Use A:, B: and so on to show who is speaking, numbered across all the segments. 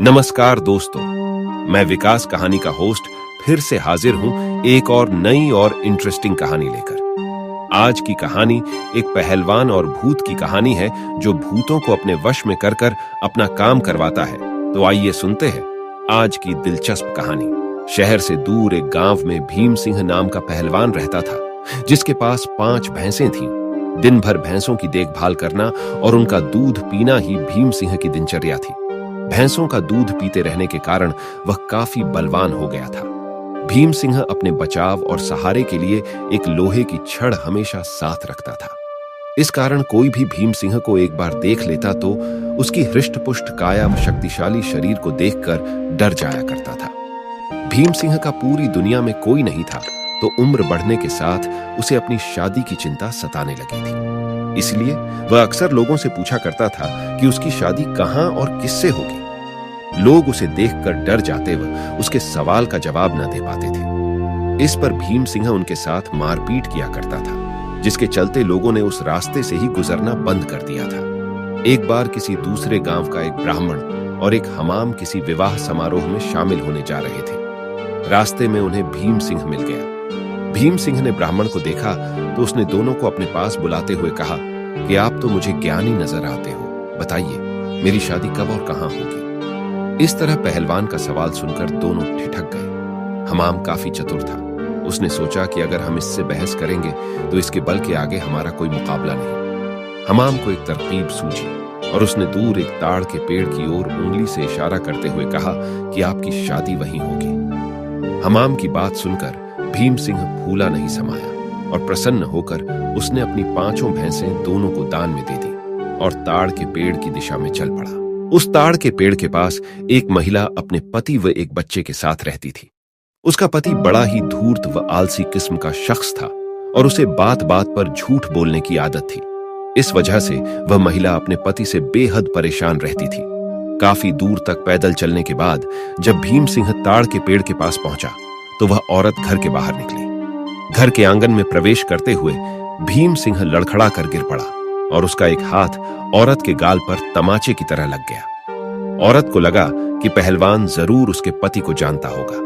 A: नमस्कार दोस्तों, मैं विकास कहानी का होस्ट फिर से हाजिर हूं एक और नई और इंटरेस्टिंग कहानी लेकर। आज की कहानी एक पहलवान और भूत की कहानी है जो भूतों को अपने वश में कर अपना काम करवाता है। तो आइए सुनते हैं आज की दिलचस्प कहानी। शहर से दूर एक गांव में भीम सिंह नाम का पहलवान रहता था, जिसके पास 5 भैंसें थीं। दिन भर भैंसों की देखभाल करना और उनका दूध पीना ही भीम सिंह की दिनचर्या थी। भैंसों का दूध पीते रहने के कारण वह काफी बलवान हो गया था। भीम सिंह अपने बचाव और सहारे के लिए एक लोहे की छड़ हमेशा साथ रखता था। इस कारण कोई भी भीम सिंह को एक बार देख लेता तो उसकी हृष्ट-पुष्ट काया व शक्तिशाली शरीर को देखकर डर जाया करता था। भीम सिंह का पूरी दुनिया में कोई नहीं था, तो उम्र बढ़ने के साथ उसे अपनी शादी की चिंता सताने लगी थी। इसलिए वह अक्सर लोगों से पूछा करता था कि उसकी शादी कहां और किससे होगी। लोग उसे देखकर डर जाते व उसके सवाल का जवाब न दे पाते थे। इस पर भीम सिंह उनके साथ मारपीट किया करता था, जिसके चलते लोगों ने उस रास्ते से ही गुजरना बंद कर दिया था। एक बार किसी दूसरे गांव का एक ब्राह्मण और एक हमाम किसी विवाह समारोह में शामिल होने जा रहे थे। रास्ते में उन्हें भीम सिंह मिल गया। भीम सिंह ने ब्राह्मण को देखा तो उसने दोनों को अपने पास बुलाते हुए कहा कि आप तो मुझे ज्ञानी नजर आते हो, बताइए मेरी शादी कब और कहां होगी। इस तरह पहलवान का सवाल सुनकर दोनों ठिठक गए। हमाम काफी चतुर था। उसने सोचा कि अगर हम इससे बहस करेंगे तो इसके बल के आगे हमारा कोई मुकाबला नहीं। हमाम को एक तरकीब सूझी और उसने दूर एक ताड़ के पेड़ की ओर उंगली से इशारा करते हुए कहा कि आपकी शादी वहीं होगी। हमाम की बात सुनकर भीम सिंह फूला नहीं समाया और प्रसन्न होकर उसने अपनी 5 भैंसें दोनों को दान में दे दी और ताड़ के पेड़ की दिशा में चल पड़ा। उस ताड़ के पेड़ के पास एक महिला अपने पति व एक बच्चे के साथ रहती थी। उसका पति बड़ा ही धूर्त व आलसी किस्म का शख्स था और उसे बात बात पर झूठ बोलने की आदत थी। इस वजह से वह महिला अपने पति से बेहद परेशान रहती थी। काफी दूर तक पैदल चलने के बाद जब भीम सिंह ताड़ के पेड़ के पास पहुंचा तो वह औरत घर के बाहर निकली। घर के आंगन में प्रवेश करते हुए भीम सिंह लड़खड़ा कर गिर पड़ा और उसका एक हाथ औरत के गाल पर तमाचे की तरह लग गया। औरत को लगा कि पहलवान जरूर उसके पति को जानता होगा।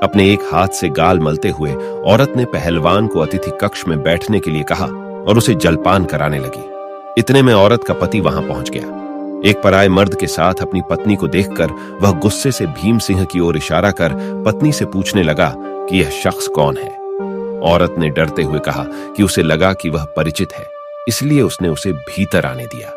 A: अपने एक हाथ से गाल मलते हुए औरत ने पहलवान को अतिथि कक्ष में बैठने के लिए कहा और उसे जलपान कराने लगी। इतने में औरत का पति वहां पहुंच गया। एक पराये मर्द के साथ अपनी पत्नी को देखकर वह गुस्से से भीम सिंह की ओर इशारा कर पत्नी से पूछने लगा कि यह शख्स कौन है। औरत ने डरते हुए कहा कि उसे लगा कि वह परिचित है, इसलिए उसने उसे भीतर आने दिया।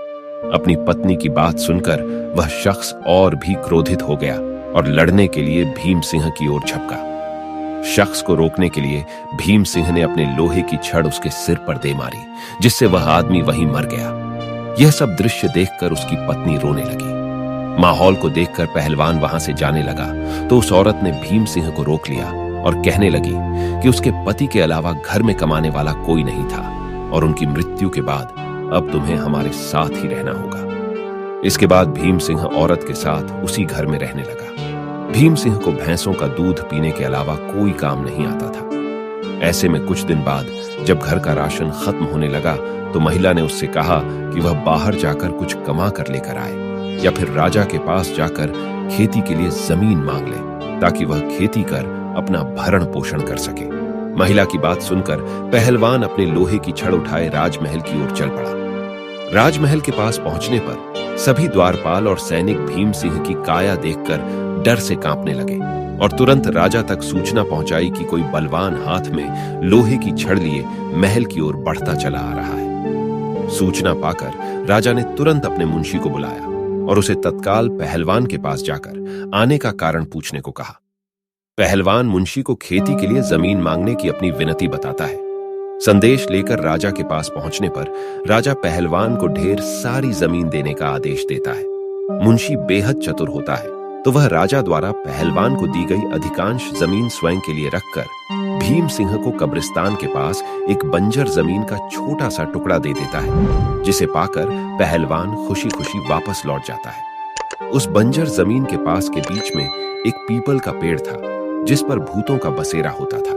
A: अपनी पत्नी की बात सुनकर वह शख्स और भी क्रोधित हो गया और लड़ने के लिए भीम सिंह की ओर झपका। शख्स को रोकने के लिए भीम सिंह ने अपने लोहे की छड़ उसके सिर पर दे मारी, जिससे वह आदमी वहीं मर गया। यह सब दृश्य देखकर उसकी पत्नी रोने लगी। माहौल को देखकर पहलवान वहां से जाने लगा तो उस औरत ने भीम सिंह को रोक लिया और कहने लगी कि उसके पति के अलावा घर में कमाने वाला कोई नहीं था और उनकी मृत्यु के बाद अब तुम्हें हमारे साथ ही रहना होगा। इसके बाद भीम सिंह औरत के साथ उसी घर में रहने लगा। भीम सिंह को भैंसों का दूध पीने के अलावा कोई काम नहीं आता था। ऐसे में कुछ दिन बाद जब घर का राशन खत्म होने लगा तो महिला ने उससे कहा कि वह बाहर जाकर कुछ कमा कर लेकर आए या फिर राजा के पास जाकर खेती के लिए जमीन मांग ले ताकि वह खेती कर अपना भरण पोषण कर सके। महिला की बात सुनकर पहलवान अपने लोहे की छड़ उठाए राजमहल की ओर चल पड़ा। राजमहल के पास पहुंचने पर सभी द्वारपाल और सैनिक भीम सिंह की काया देखकर डर से कांपने लगे और तुरंत राजा तक सूचना पहुंचाई कि कोई बलवान हाथ में लोहे की छड़ लिए महल की ओर बढ़ता चला आ रहा है। सूचना पाकर राजा ने तुरंत अपने मुंशी को बुलाया और उसे तत्काल पहलवान के पास जाकर आने का कारण पूछने को कहा। पहलवान मुंशी को खेती के लिए जमीन मांगने की अपनी विनती बताता है। संदेश लेकर राजा के पास पहुंचने पर राजा पहलवान को ढेर सारी जमीन देने का आदेश देता है। मुंशी बेहद चतुर होता है तो वह राजा द्वारा पहलवान को दी गई अधिकांश जमीन स्वयं के लिए रखकर भीम सिंह को कब्रिस्तान के पास एक बंजर जमीन का छोटा सा टुकड़ा दे देता है, जिसे पाकर पहलवान खुशी खुशी वापस लौट जाता है। उस बंजर जमीन के पास के बीच में एक पीपल का पेड़ था, जिस पर भूतों का बसेरा होता था।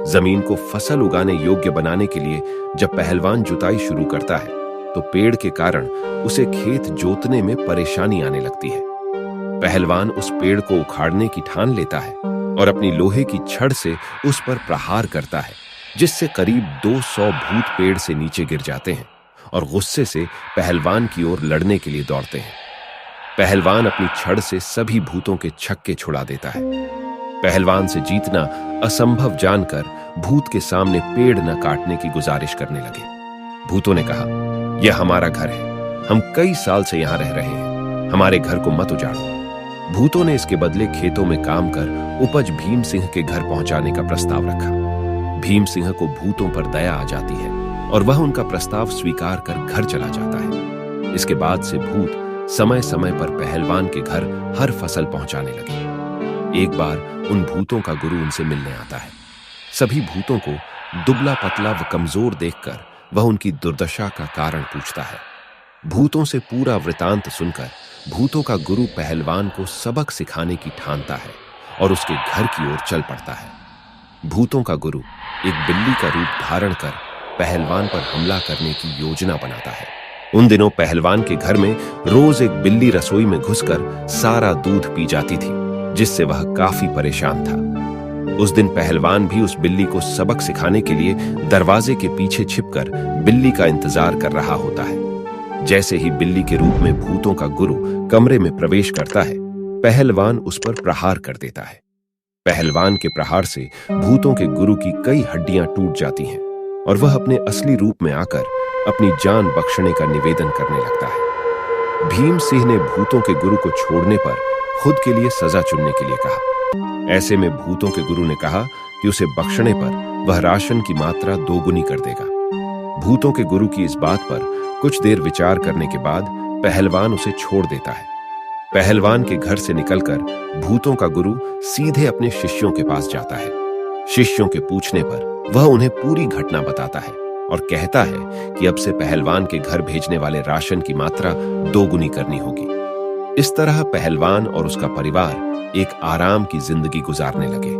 A: जमीन को फसल उगाने योग्य बनाने के लिए जब पहलवान जुताई शुरू करता है तो पेड़ के कारण उसे खेत जोतने में परेशानी आने लगती है। पहलवान उस पेड़ को उखाड़ने की ठान लेता है और अपनी लोहे की छड़ से उस पर प्रहार करता है, जिससे करीब 200 भूत पेड़ से नीचे गिर जाते हैं और गुस्से से पहलवान की ओर लड़ने के लिए दौड़ते हैं। पहलवान अपनी छड़ से सभी भूतों के छक्के छुड़ा देता है। पहलवान से जीतना असंभव जानकर भूत के सामने पेड़ न काटने की गुजारिश करने लगे। भूतों ने कहा, यह हमारा घर है, हम कई साल से यहां रह रहे हैं, हमारे घर को मत उजाड़ो। भूतों ने इसके बदले खेतों में काम कर उपज भीम सिंह के घर पहुंचाने का प्रस्ताव रखा। भीम सिंह को भूतों पर दया आ जाती है और वह उनका प्रस्ताव स्वीकार कर घर चला जाता है। इसके बाद से भूत समय समय पर पहलवान के घर हर फसल पहुंचाने लगे। एक बार उन भूतों का गुरु उनसे मिलने आता है। सभी भूतों को दुबला पतला व कमजोर देखकर वह उनकी दुर्दशा का कारण पूछता है। भूतों से पूरा वृतांत सुनकर भूतों का गुरु पहलवान को सबक सिखाने की ठानता है और उसके घर की ओर चल पड़ता है। भूतों का गुरु एक बिल्ली का रूप धारण कर पहलवान पर हमला करने की योजना बनाता है। उन दिनों पहलवान के घर में रोज एक बिल्ली रसोई में घुसकर सारा दूध पी जाती थी, जिससे वह काफी परेशान था। उस दिन पहलवान भी उस बिल्ली को सबक सिखाने के लिए दरवाजे के पीछे छिपकर बिल्ली का इंतजार कर रहा होता है। जैसे ही बिल्ली के रूप में भूतों का गुरु कमरे में प्रवेश करता है, पहलवान उस पर प्रहार कर देता है। पहलवान के प्रहार से भूतों के गुरु की कई हड्डियां टूट जाती हैं और वह अपने असली रूप में आकर अपनी जान बख्शने का निवेदन करने लगता है। भीम सिंह ने भूतों के गुरु को छोड़ने पर खुद के लिए सजा चुनने के लिए कहा। ऐसे में भूतों के गुरु ने कहा कि उसे बख्शने पर वह राशन की मात्रा दोगुनी कर देगा। भूतों के गुरु की इस बात पर कुछ देर विचार करने के बाद पहलवान उसे छोड़ देता है। पहलवान के घर से निकलकर भूतों का गुरु सीधे अपने शिष्यों के पास जाता है। शिष्यों के पूछने पर वह उन्हें पूरी घटना बताता है और कहता है कि अब से पहलवान के घर भेजने वाले राशन की मात्रा दोगुनी करनी होगी। इस तरह पहलवान और उसका परिवार एक आराम की जिंदगी गुजारने लगे।